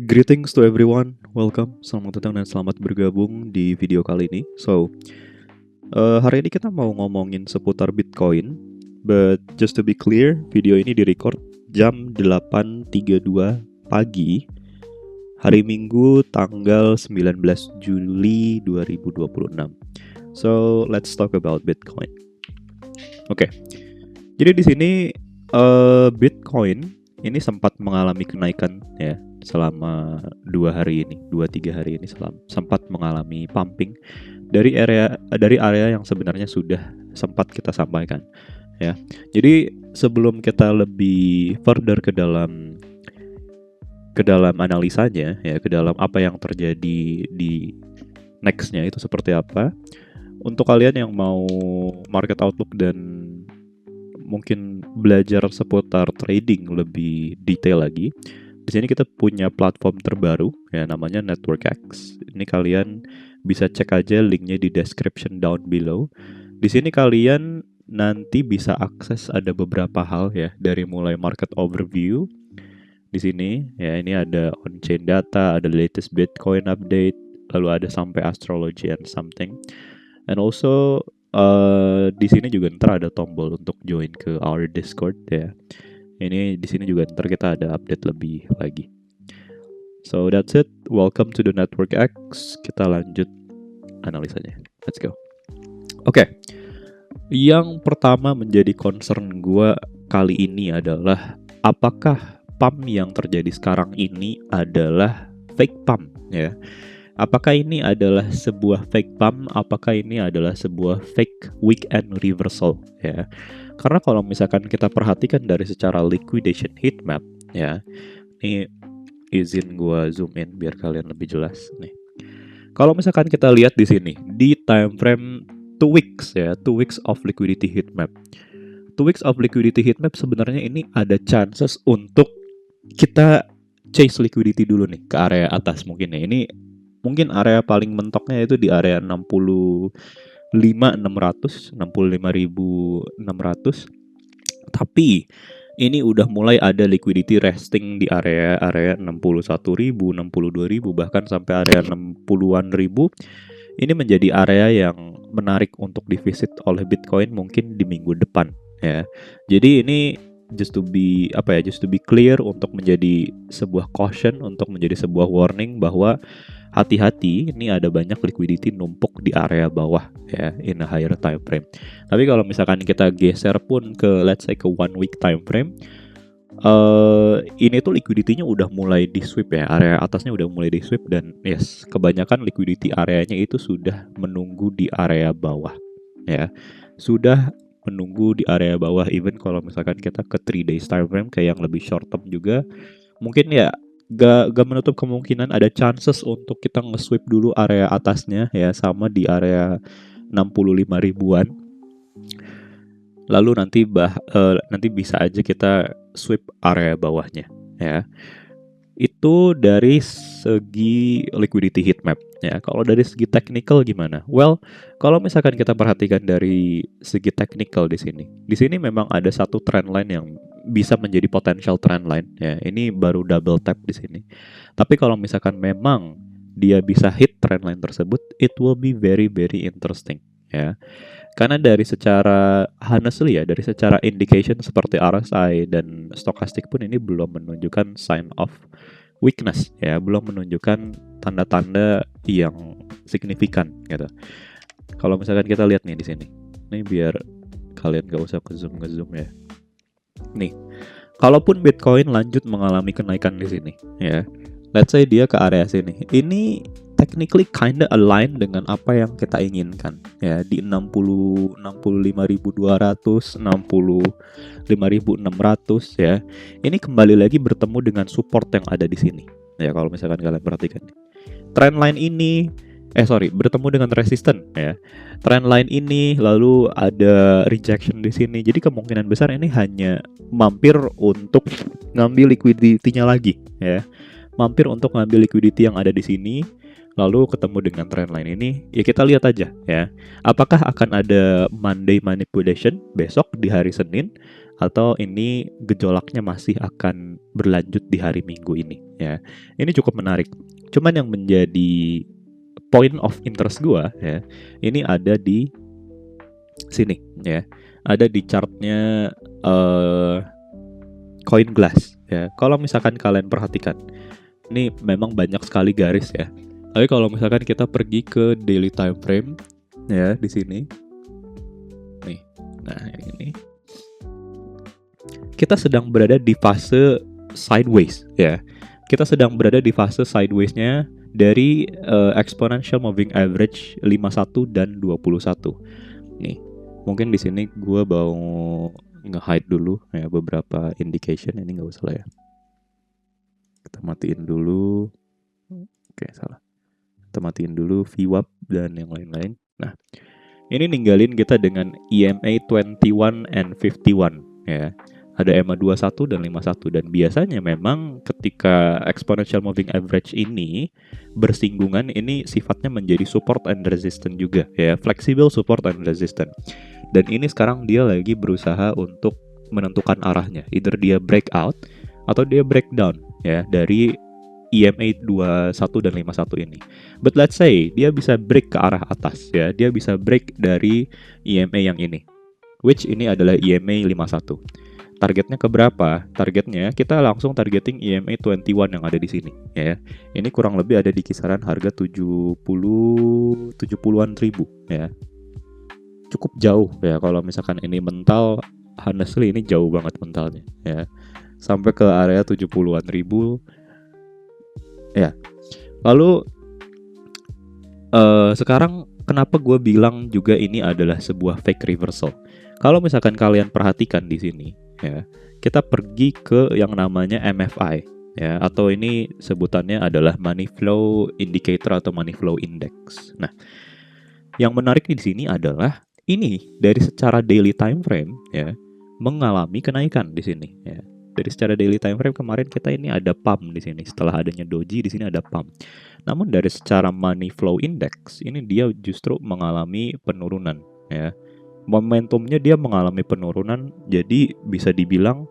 Greetings to everyone, welcome, selamat datang dan selamat bergabung di video kali ini. Hari ini kita mau ngomongin seputar Bitcoin, but just to be clear, video ini direcord jam 8.32 pagi, hari Minggu tanggal 19 Juli 2026. So, let's talk about Bitcoin. Oke, jadi di sini Bitcoin ini sempat mengalami kenaikan ya selama 2-3 hari ini sempat mengalami pumping dari area yang sebenarnya sudah sempat kita sampaikan ya. Jadi sebelum kita lebih further ke dalam analisanya ya, ke dalam apa yang terjadi di nextnya itu seperti apa, untuk kalian yang mau market outlook dan mungkin belajar seputar trading lebih detail lagi, di sini kita punya platform terbaru ya, namanya NetworkX. Ini kalian bisa cek aja linknya di description down below. Di sini kalian nanti bisa akses ada beberapa hal ya, dari mulai market overview. Di sini ya, ini ada on-chain data, ada latest Bitcoin update, lalu ada sampai astrology and something. And also di sini juga ntar ada tombol untuk join ke our Discord ya. Ini di sini juga ntar kita ada update lebih lagi. So that's it. Welcome to the Network X. Kita lanjut analisanya. Let's go. Oke. Yang pertama menjadi concern gue kali ini adalah apakah pump yang terjadi sekarang ini adalah fake pump ya. Apakah ini adalah sebuah fake pump? Apakah ini adalah sebuah fake weekend reversal ya? Karena kalau misalkan kita perhatikan dari secara liquidation heat map ya, ini izin gua zoom in biar kalian lebih jelas nih. Kalau misalkan kita lihat di sini di time frame 2 weeks ya, 2 weeks of liquidity heat map. 2 weeks of liquidity heat map sebenarnya ini ada chances untuk kita chase liquidity dulu nih ke area atas mungkin ya. Ini mungkin area paling mentoknya itu di area 65.600, 65.600. Tapi ini udah mulai ada liquidity resting di area 61.000, 62.000, bahkan sampai area 60-an ribu. Ini menjadi area yang menarik untuk divisit oleh Bitcoin mungkin di minggu depan ya. Jadi ini just to be clear, untuk menjadi sebuah caution, untuk menjadi sebuah warning bahwa hati-hati, ini ada banyak liquidity numpuk di area bawah ya, in a higher time frame. Tapi kalau misalkan kita geser pun ke let's say ke 1 week time frame, ini tuh liquidity-nya udah mulai di sweep ya, area atasnya udah mulai di sweep, dan yes, kebanyakan liquidity areanya itu sudah menunggu di area bawah ya. Sudah menunggu di area bawah, even kalau misalkan kita ke 3 days time frame kayak yang lebih short term juga, mungkin ya gak menutup kemungkinan ada chances untuk kita nge-sweep dulu area atasnya ya, sama di area 65 ribuan. Lalu nanti bisa aja kita sweep area bawahnya ya. Itu dari segi liquidity heat map ya. Kalau dari segi technical gimana? Well, kalau misalkan kita perhatikan dari segi technical di sini memang ada satu trend line yang bisa menjadi potential trend line ya. Ini baru double tap di sini. Tapi kalau misalkan memang dia bisa hit trend line tersebut, it will be very very interesting ya. Karena dari secara honestly ya, dari secara indication seperti RSI dan stochastic pun ini belum menunjukkan sign of weakness ya, belum menunjukkan tanda-tanda yang signifikan gitu. Kalau misalkan kita lihat nih di sini, nih biar kalian gak usah ngezoom ya. Nih, kalaupun Bitcoin lanjut mengalami kenaikan di sini ya, let's say dia ke area sini, ini technically kinda align dengan apa yang kita inginkan ya, di 65.200, 65.600 ya. Ini kembali lagi bertemu dengan support yang ada di sini ya. Kalau misalkan kalian perhatikan trendline ini, bertemu dengan resisten ya. Trendline ini lalu ada rejection di sini. Jadi kemungkinan besar ini hanya mampir untuk ngambil liquidity-nya lagi ya. Mampir untuk ngambil liquidity yang ada di sini, lalu ketemu dengan trendline ini, ya kita lihat aja ya. Apakah akan ada Monday manipulation besok di hari Senin, atau ini gejolaknya masih akan berlanjut di hari Minggu ini ya. Ini cukup menarik. Cuman yang menjadi point of interest gua ya, ini ada di sini ya. Ada di chartnya CoinGlass ya. Kalau misalkan kalian perhatikan, ini memang banyak sekali garis ya. Tapi kalau misalkan kita pergi ke daily time frame ya di sini. Nih. Nah, ini kita sedang berada di fase sideways ya. Kita sedang berada di fase sideways-nya dari exponential moving average 51 dan 21. Nih, mungkin di sini gue mau nge-hide dulu ya beberapa indication, ini nggak usah lah ya. Kita matiin dulu. Oke, salah. Kita matiin dulu VWAP dan yang lain-lain. Nah, ini ninggalin kita dengan EMA 21 and 51 ya. Ada EMA 21 dan 51, dan biasanya memang ketika exponential moving average ini bersinggungan, ini sifatnya menjadi support and resistance juga ya, flexible support and resistance. Dan ini sekarang dia lagi berusaha untuk menentukan arahnya, either dia breakout atau dia breakdown ya dari EMA 21 dan 51 ini. But let's say dia bisa break ke arah atas ya, dia bisa break dari EMA yang ini, which ini adalah EMA 51. Targetnya ke berapa? Targetnya kita langsung targeting EMA 21 yang ada di sini ya. Ini kurang lebih ada di kisaran harga 70-an ribu ya. Cukup jauh ya, kalau misalkan ini mental, honestly ini jauh banget mentalnya ya. Sampai ke area 70-an ribu ya. Lalu sekarang kenapa gue bilang juga ini adalah sebuah fake reversal? Kalau misalkan kalian perhatikan di sini ya, kita pergi ke yang namanya MFI ya, atau ini sebutannya adalah money flow indicator atau money flow index. Nah, yang menarik di sini adalah ini dari secara daily time frame ya mengalami kenaikan di sini ya. Dari secara daily time frame kemarin kita ini ada pump di sini, setelah adanya doji di sini ada pump. Namun dari secara money flow index ini dia justru mengalami penurunan ya. Momentumnya dia mengalami penurunan, jadi bisa dibilang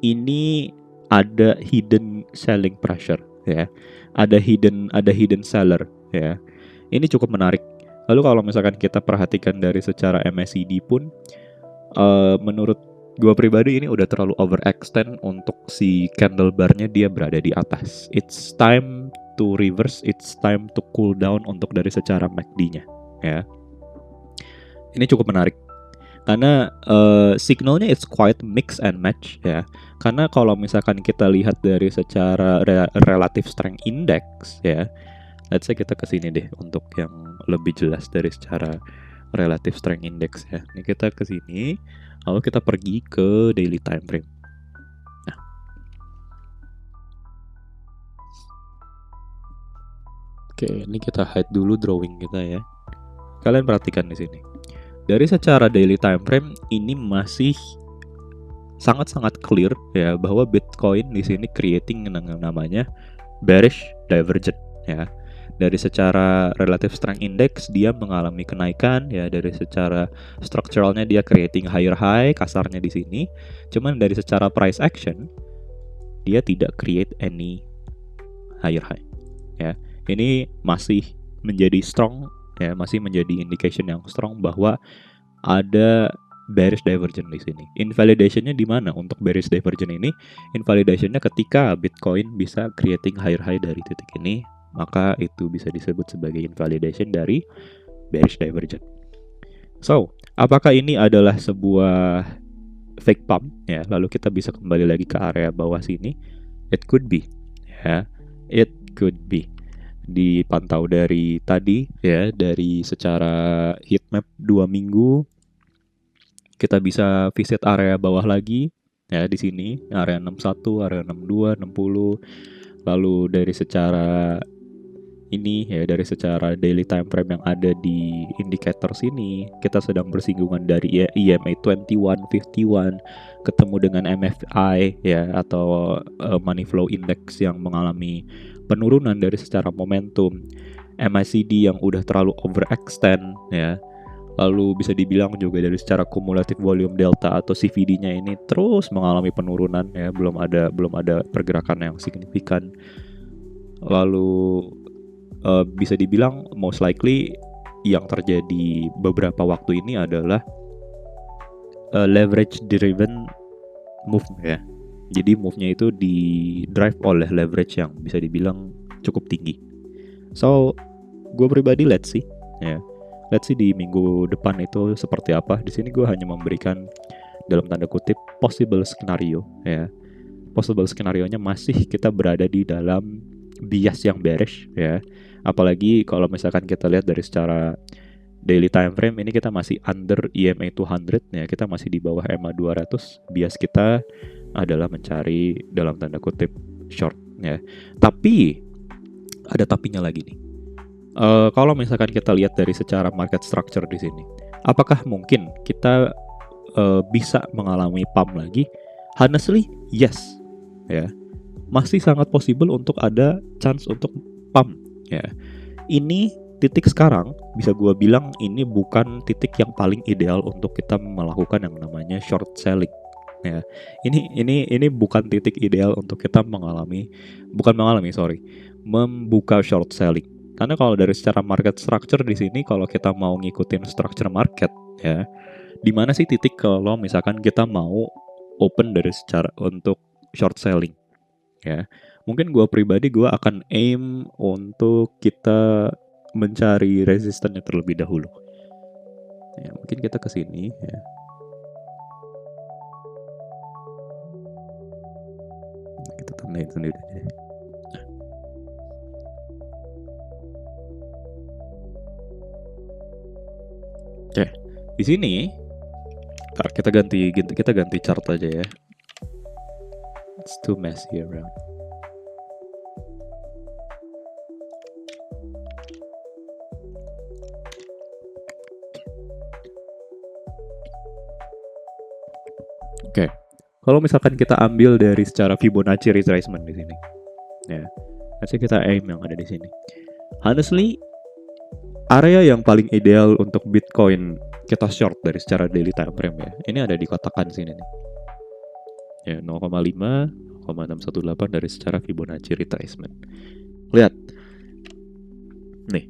ini ada hidden selling pressure ya. Ada hidden seller ya. Ini cukup menarik. Lalu kalau misalkan kita perhatikan dari secara MACD pun menurut gue pribadi ini udah terlalu overextend untuk si candle bar-nya dia berada di atas. It's time to reverse, it's time to cool down untuk dari secara MACD-nya ya. Ini cukup menarik karena signalnya it's quite mix and match ya. Karena kalau misalkan kita lihat dari secara relative strength index ya, let's say kita kesini deh untuk yang lebih jelas dari secara relative strength index ya. Ini kita kesini, lalu kita pergi ke daily time frame. Nah, oke, ini kita hide dulu drawing kita ya. Kalian perhatikan di sini. Dari secara daily time frame ini masih sangat-sangat clear ya bahwa Bitcoin di sini creating yang namanya bearish divergence ya. Dari secara relative strength index dia mengalami kenaikan ya, dari secara structuralnya dia creating higher high kasarnya di sini. Cuman dari secara price action dia tidak create any higher high ya. Ini masih menjadi strong ya, masih menjadi indication yang strong bahwa ada bearish divergence di sini. Invalidationnya di mana untuk bearish divergence ini? Invalidationnya ketika Bitcoin bisa creating higher high dari titik ini, maka itu bisa disebut sebagai invalidation dari bearish divergence. So, apakah ini adalah sebuah fake pump ya? Lalu kita bisa kembali lagi ke area bawah sini. It could be ya. It could be. Dipantau dari tadi ya, dari secara heatmap 2 minggu kita bisa visit area bawah lagi ya, di sini area 61, area 62, 60. Lalu dari secara ini ya, dari secara daily time frame yang ada di indicator sini kita sedang bersinggungan dari EMA 21, 51 ketemu dengan MFI ya, atau money flow index yang mengalami penurunan dari secara momentum, MACD yang udah terlalu overextend ya. Lalu bisa dibilang juga dari secara cumulative volume delta atau CVD-nya ini terus mengalami penurunan ya, belum ada pergerakan yang signifikan. Lalu bisa dibilang most likely yang terjadi beberapa waktu ini adalah leverage driven move ya. Jadi move-nya itu di drive oleh leverage yang bisa dibilang cukup tinggi. So, gue pribadi let's see ya. Let's see di minggu depan itu seperti apa. Di sini gue hanya memberikan dalam tanda kutip possible scenario ya. Possible skenario-nya masih kita berada di dalam bias yang bearish ya. Apalagi kalau misalkan kita lihat dari secara daily time frame ini kita masih under EMA 200 ya. Kita masih di bawah EMA 200. Bias kita adalah mencari dalam tanda kutip short ya. Tapi ada tapinya lagi nih. Kalau misalkan kita lihat dari secara market structure di sini, apakah mungkin kita bisa mengalami pump lagi? Honestly, yes, ya, masih sangat possible untuk ada chance untuk pump. Ya, ini titik sekarang bisa gue bilang ini bukan titik yang paling ideal untuk kita melakukan yang namanya short selling. Ya, ini bukan titik ideal untuk kita membuka short selling. Karena kalau dari secara market structure di sini, kalau kita mau ngikutin structure market ya, di mana sih titik kalau misalkan kita mau open dari secara untuk short selling ya. Mungkin gue pribadi gue akan aim untuk kita mencari resistannya terlebih dahulu. Ya, mungkin kita ke sini ya. Kita tandain sendiri aja. Oke, di sini kita ganti chart aja ya. It's too messy around. Oke, kalau misalkan kita ambil dari secara Fibonacci retracement di sini, ya, nanti kita aim yang ada di sini. Honestly, area yang paling ideal untuk Bitcoin kita short dari secara daily time frame ya, ini ada di kotakan sini nih. Ya, 0,5,618 dari secara Fibonacci retracement. Lihat. Nih.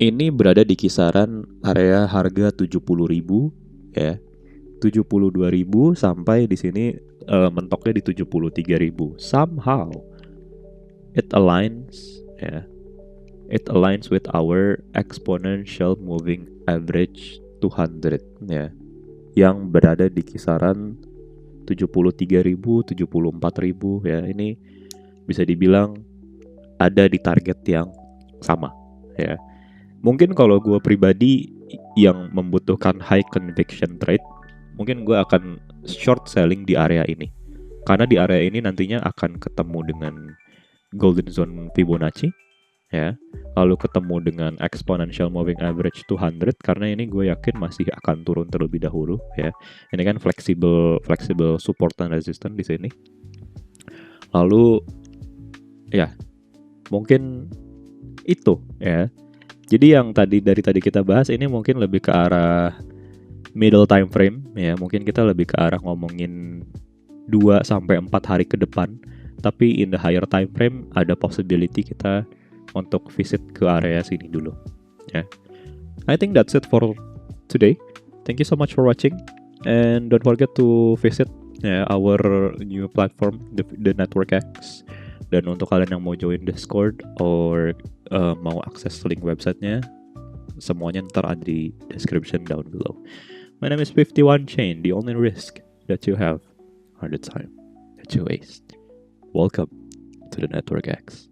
Ini berada di kisaran area harga 70.000 ya. 72.000 sampai di sini mentoknya di 73.000. Somehow it aligns ya. It aligns with our exponential moving average 200 ya. Yang berada di kisaran 73.000, 74.000 ya. Ini bisa dibilang ada di target yang sama ya. Mungkin kalau gue pribadi yang membutuhkan high conviction trade, mungkin gue akan short selling di area ini. Karena di area ini nantinya akan ketemu dengan golden zone Fibonacci ya. Lalu ketemu dengan exponential moving average 200 karena ini gue yakin masih akan turun terlebih dahulu ya. Ini kan flexible support dan resistance di sini. Lalu ya, mungkin itu ya. Jadi yang dari tadi kita bahas ini mungkin lebih ke arah middle time frame ya. Mungkin kita lebih ke arah ngomongin 2 sampai 4 hari ke depan. Tapi in the higher time frame ada possibility kita untuk visit ke area sini dulu ya. I think that's it for today. Thank you so much for watching and don't forget to visit our new platform the Network X. Dan untuk kalian yang mau join Discord or mau akses link websitenya, semuanya ntar ada di description down below. My name is 51 Chain. The only risk that you have are the time that you waste. Welcome to the Network X.